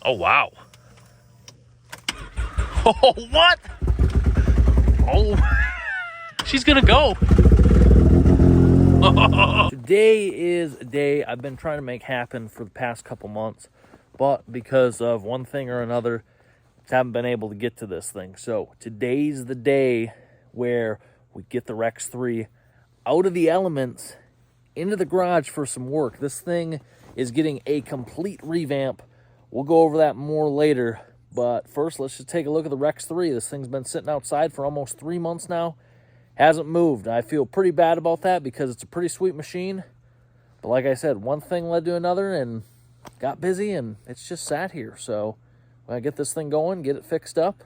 Oh, wow. Oh, what? Oh, she's gonna go. Today is a day I've been trying to make happen for the past couple months, but because of one thing or another, haven't been able to get to this thing. So today's the day where we get the Rex 3 out of the elements into the garage for some work. This thing is getting a complete revamp. We'll go over that more later, but first let's just take a look at the Rex 3. This thing's been sitting outside for almost 3 months now. Hasn't moved. I feel pretty bad about that because it's a pretty sweet machine. But like I said, one thing led to another and got busy and it's just sat here. So when I get this thing going, get it fixed up,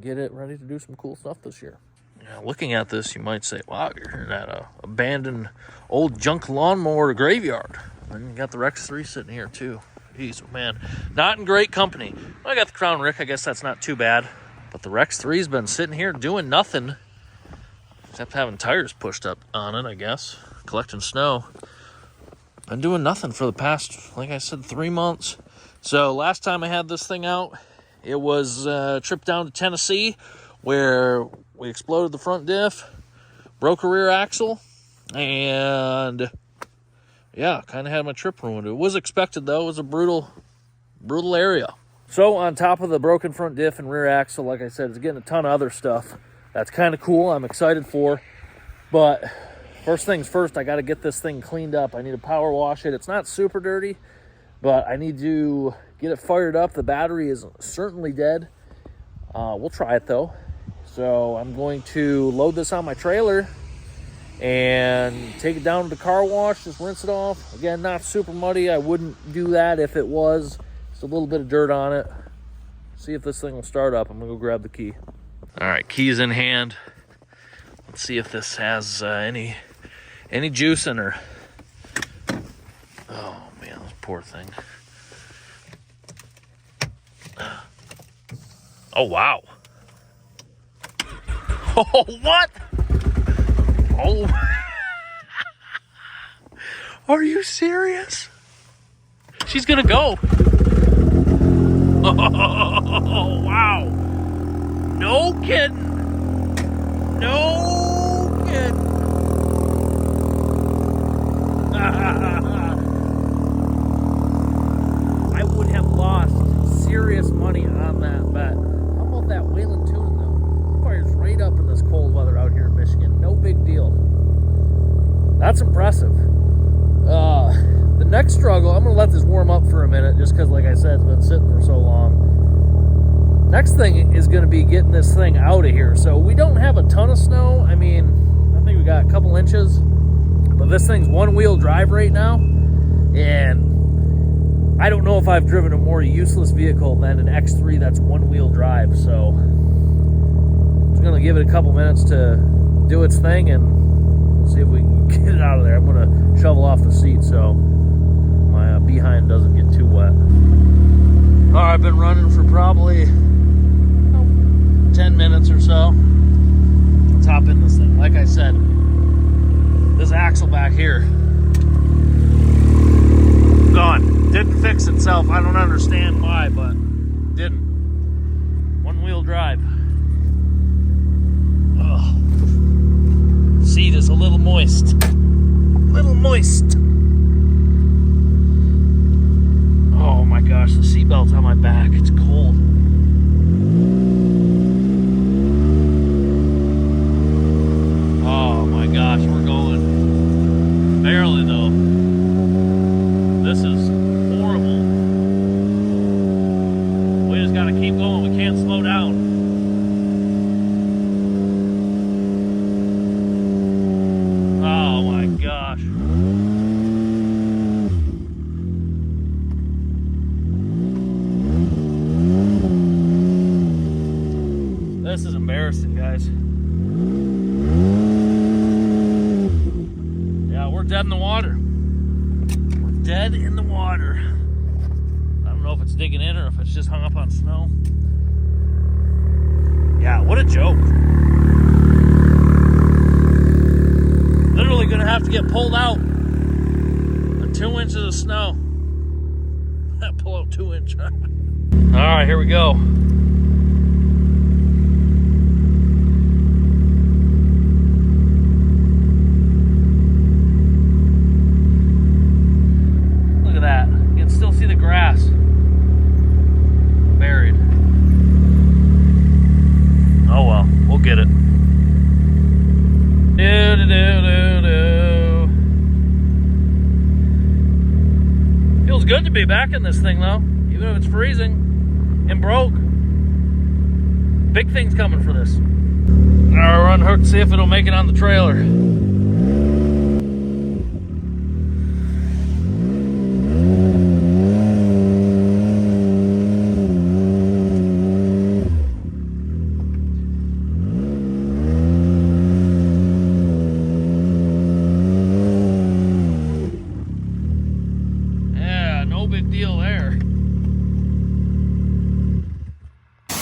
get it ready to do some cool stuff this year. Now, looking at this, you might say, wow, you're in that abandoned old junk lawnmower graveyard. And you got the Rex 3 sitting here too. Jeez, man, not in great company. I got the Crown Rick. I guess that's not too bad. But the Rex 3's been sitting here doing nothing except having tires pushed up on it, I guess, collecting snow. Been doing nothing for the past, like I said, 3 months. So last time I had this thing out, it was a trip down to Tennessee where we exploded the front diff, broke a rear axle, and yeah, kind of had my trip ruined. It was expected, though. It was a brutal area. So on top of the broken front diff and rear axle, like I said, it's getting a ton of other stuff. That's kind of cool. I'm excited for. But first things first, I got to get this thing cleaned up. I need to power wash it. It's not super dirty, but I need to get it fired up. The battery is certainly dead. We'll try it, though. So I'm going to load this on my trailer and take it down to the car wash, just rinse it off. Again, not super muddy. I wouldn't do that if it was. Just a little bit of dirt on it. See if this thing will start up. I'm going to go grab the key. All right, keys in hand. Let's see if this has any juice in her. Oh, man, this poor thing. Oh, wow. Oh, what? Oh. Are you serious? She's gonna go. Oh, wow. No kidding. No kidding. I would have lost serious money on that bet. How about that Whalen tune, though? Fires right up in this cold weather out here in Michigan. No big deal. That's impressive. The next struggle, I'm going to let this warm up for a minute just because, like I said, it's been sitting for so long. Next thing is going to be getting this thing out of here. So we don't have a ton of snow. I mean, I think we got a couple inches. But this thing's one-wheel drive right now. And I don't know if I've driven a more useless vehicle than an X3 that's one-wheel drive. So I'm just going to give it a couple minutes to do its thing and see if we can get it out of there. I'm going to shovel off the seat so my behind doesn't get too wet. All right, I've been running for probably 10 minutes or so. Let's hop in this thing. Like I said, this axle back here, gone. Didn't fix itself. I don't understand why, but didn't. One-wheel drive. Ugh. Seat is a little moist. Little moist. Oh my gosh, the seatbelt's on my back. It's cold. Oh my gosh, we're going. Barely though. This is horrible. We just gotta keep going. We can't slow down. Oh my gosh. This is embarrassing, guys. Yeah, we're dead in the water. We're dead in the water. I don't know if it's digging in or if it's just hung up on snow. Yeah, what a joke. Literally gonna have to get pulled out on 2 inches of snow. Pull out 2-inch. All right, here we go. Look at that. You can still see the grass buried. Oh well, we'll get it. Feels good to be back in this thing though, even if it's freezing and broke. Big things coming for this. All right, we're unhooked, see if it'll make it on the trailer.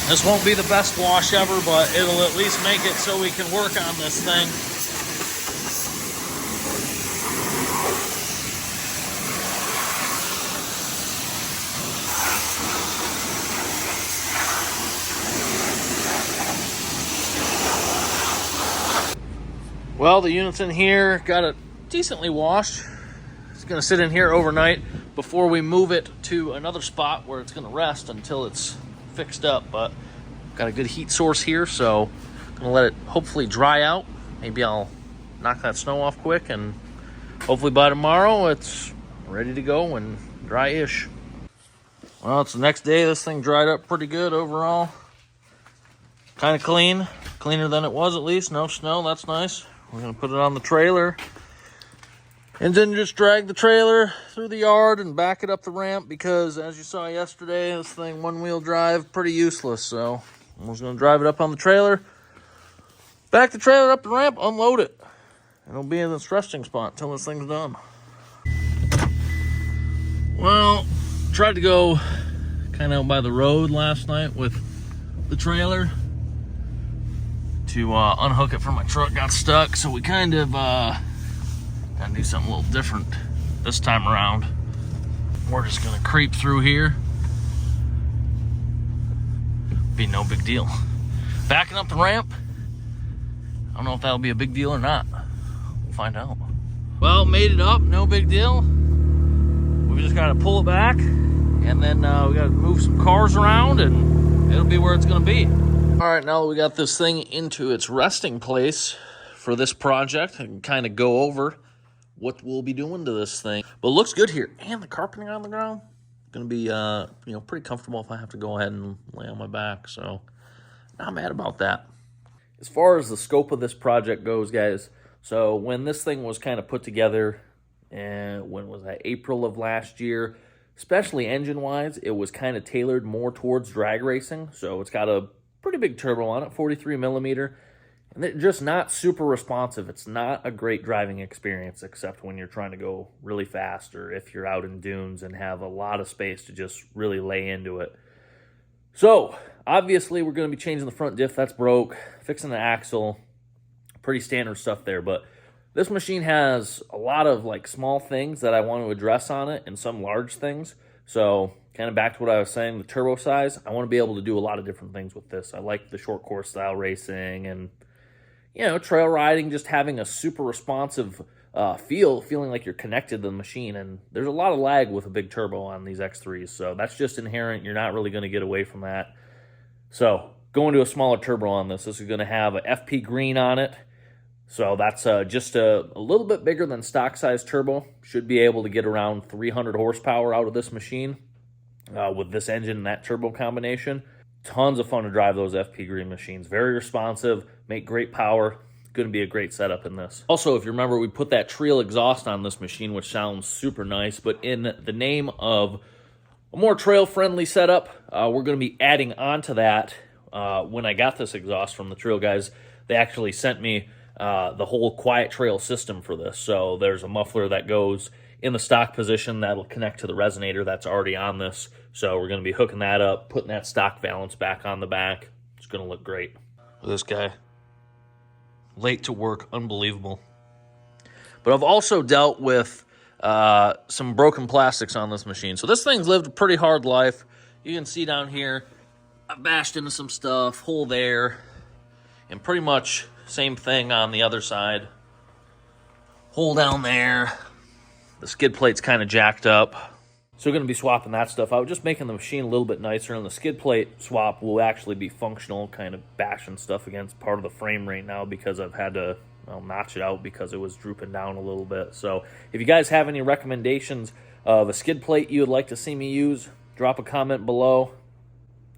This won't be the best wash ever, but it'll at least make it so we can work on this thing. Well, the unit's in here, got it decently washed. It's gonna sit in here overnight before we move it to another spot where it's gonna rest until it's fixed up, but got a good heat source here, so I'm gonna let it hopefully dry out. Maybe I'll knock that snow off quick, and hopefully by tomorrow it's ready to go and dry-ish. Well, it's the next day. This thing dried up pretty good overall. Kind of clean, cleaner than it was at least. No snow, that's nice. We're gonna put it on the trailer and then just drag the trailer through the yard and back it up the ramp, because as you saw yesterday, this thing one-wheel drive, pretty useless. So I'm just gonna drive it up on the trailer, back the trailer up the ramp, unload it. And it'll be in its resting spot until this thing's done. Well, tried to go kind of out by the road last night with the trailer to unhook it from my truck. Got stuck, so we kind of gotta do something a little different this time around. We're just gonna creep through here. Be no big deal. Backing up the ramp, I don't know if that'll be a big deal or not. We'll find out. Well, made it up, no big deal. We just gotta pull it back, and then we gotta move some cars around, and it'll be where it's gonna be. All right, now that we got this thing into its resting place for this project, I can kind of go over what we'll be doing to this thing. But it looks good here. And the carpeting on the ground, gonna be pretty comfortable if I have to go ahead and lay on my back. So not mad about that. As far as the scope of this project goes, guys, so when this thing was kind of put together, and when was that, April of last year, especially engine-wise, it was kind of tailored more towards drag racing. So it's got a pretty big turbo on it, 43 millimeter. And they're just not super responsive. It's not a great driving experience, except when you're trying to go really fast, or if you're out in dunes and have a lot of space to just really lay into it. So, obviously, we're going to be changing the front diff. That's broke. Fixing the axle. Pretty standard stuff there. But this machine has a lot of like small things that I want to address on it, and some large things. So, kind of back to what I was saying, the turbo size, I want to be able to do a lot of different things with this. I like the short course style racing and, you know, trail riding, just having a super responsive feeling like you're connected to the machine. And there's a lot of lag with a big turbo on these X3s, so that's just inherent. You're not really going to get away from that. So going to a smaller turbo on this is going to have a FP green on it. So that's just a little bit bigger than stock size turbo. Should be able to get around 300 horsepower out of this machine with this engine and that turbo combination. Tons of fun to drive those FP green machines. Very responsive, make great power. Going to be a great setup in this. Also, if you remember, we put that Trial exhaust on this machine, which sounds super nice, but in the name of a more trail-friendly setup, we're going to be adding on to that. When I got this exhaust from the Trial guys, they actually sent me the whole quiet trail system for this. So there's a muffler that goes in the stock position that'll connect to the resonator that's already on this. So we're going to be hooking that up, putting that stock valance back on the back. It's going to look great. Look at this guy. Late to work, unbelievable. But I've also dealt with some broken plastics on this machine. So this thing's lived a pretty hard life. You can see down here, I bashed into some stuff, hole there, and pretty much same thing on the other side. Hole down there. The skid plate's kind of jacked up. So we're going to be swapping that stuff out, just making the machine a little bit nicer. And the skid plate swap will actually be functional, kind of bashing stuff against part of the frame right now because I've had to notch it out because it was drooping down a little bit. So if you guys have any recommendations of a skid plate you would like to see me use, drop a comment below.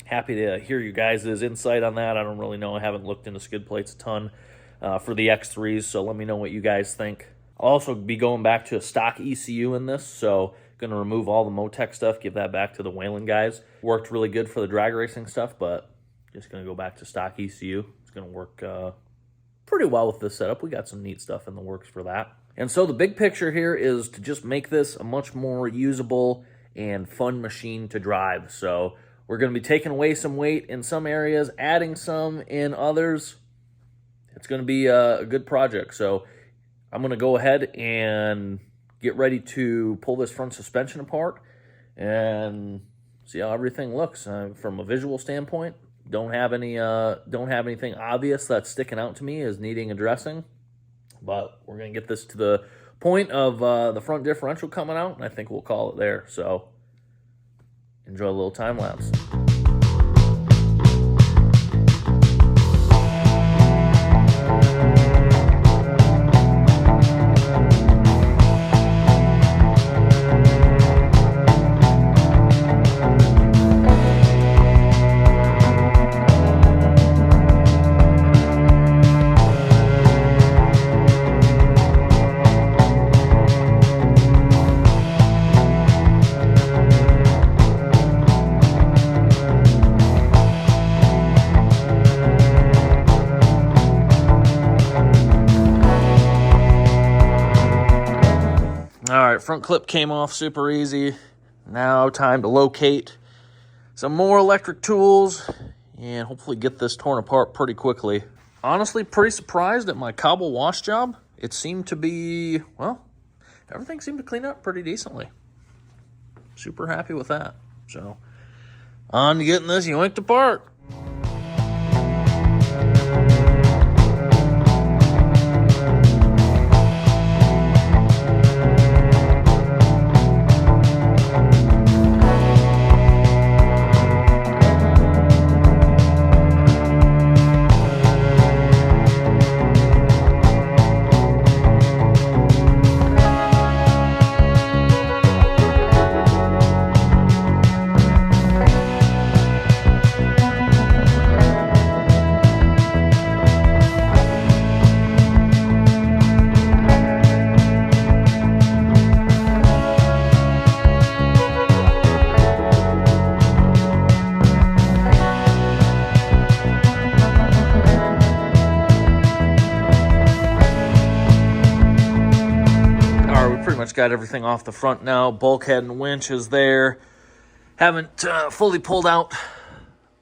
Happy to hear you guys' insight on that. I don't really know. I haven't looked into skid plates a ton for the X3s, so let me know what you guys think. I'll also be going back to a stock ECU in this, so going to remove all the Motec stuff, give that back to the Whelen guys. Worked really good for the drag racing stuff, but just going to go back to stock ECU. It's going to work pretty well with this setup. We got some neat stuff in the works for that. And so the big picture here is to just make this a much more usable and fun machine to drive. So we're going to be taking away some weight in some areas, adding some in others. It's going to be a good project. So I'm going to go ahead and get ready to pull this front suspension apart and see how everything looks from a visual standpoint. Don't have anything obvious that's sticking out to me as needing addressing, but we're going to get this to the point of the front differential coming out, and I think we'll call it there. So enjoy a little time lapse. All right, front clip came off super easy. Now time to locate some more electric tools and hopefully get this torn apart pretty quickly. Honestly, pretty surprised at my cobble wash job. It seemed to be, well, everything seemed to clean up pretty decently. Super happy with that. So, on to getting this yoinked apart. Got everything off the front now. Bulkhead and winch is there. Haven't fully pulled out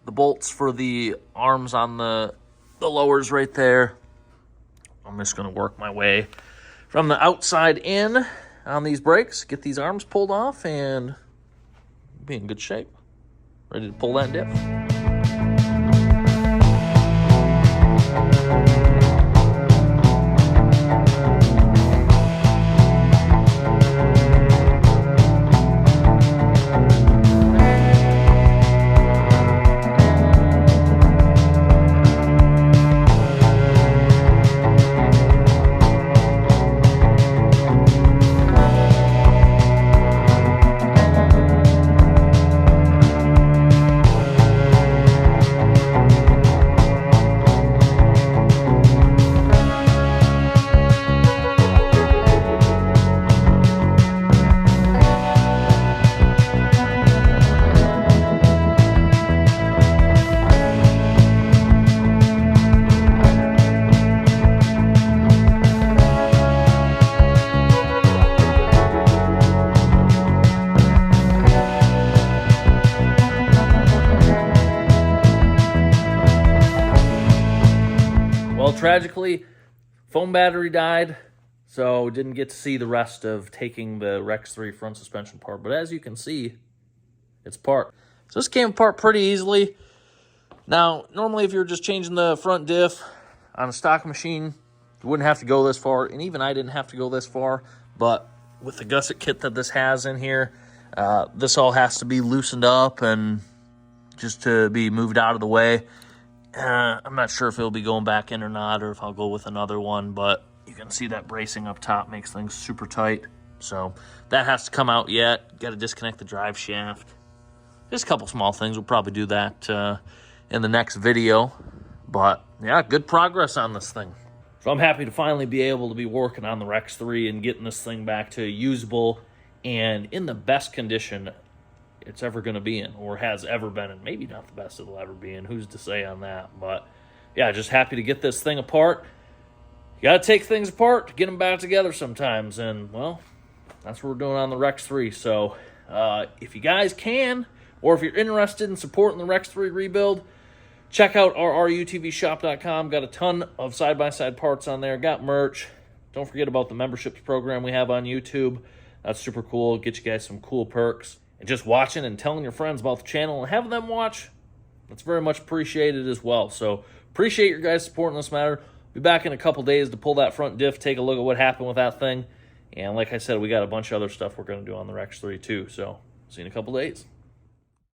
the bolts for the arms on the lowers right there. I'm just going to work my way from the outside in on these brakes, get these arms pulled off, and be in good shape. Ready to pull that diff. Tragically, phone battery died, so didn't get to see the rest of taking the Rex 3 front suspension apart. But as you can see, it's apart. So this came apart pretty easily. Now, normally if you're just changing the front diff on a stock machine, you wouldn't have to go this far, and even I didn't have to go this far. But with the gusset kit that this has in here, this all has to be loosened up and just to be moved out of the way. I'm not sure if it'll be going back in or not, or if I'll go with another one, but you can see that bracing up top makes things super tight. So that has to come out yet. Got to disconnect the drive shaft. Just a couple small things. We'll probably do that in the next video. But yeah, good progress on this thing. So I'm happy to finally be able to be working on the Rex 3 and getting this thing back to usable and in the best condition it's ever going to be in, or has ever been in. Maybe not the best it'll ever be in. Who's to say on that? But yeah, just happy to get this thing apart. You got to take things apart to get them back together sometimes. And, well, that's what we're doing on the Rex 3. So if you guys can, or if you're interested in supporting the Rex 3 rebuild, check out our rrutvshop.com. Got a ton of side-by-side parts on there. Got merch. Don't forget about the memberships program we have on YouTube. That's super cool. Get you guys some cool perks. And just watching and telling your friends about the channel and having them watch, that's very much appreciated as well. So appreciate your guys' support in this matter. Be back in a couple days to pull that front diff, take a look at what happened with that thing. And like I said, we got a bunch of other stuff we're going to do on the Rex 3 too. So see you in a couple days.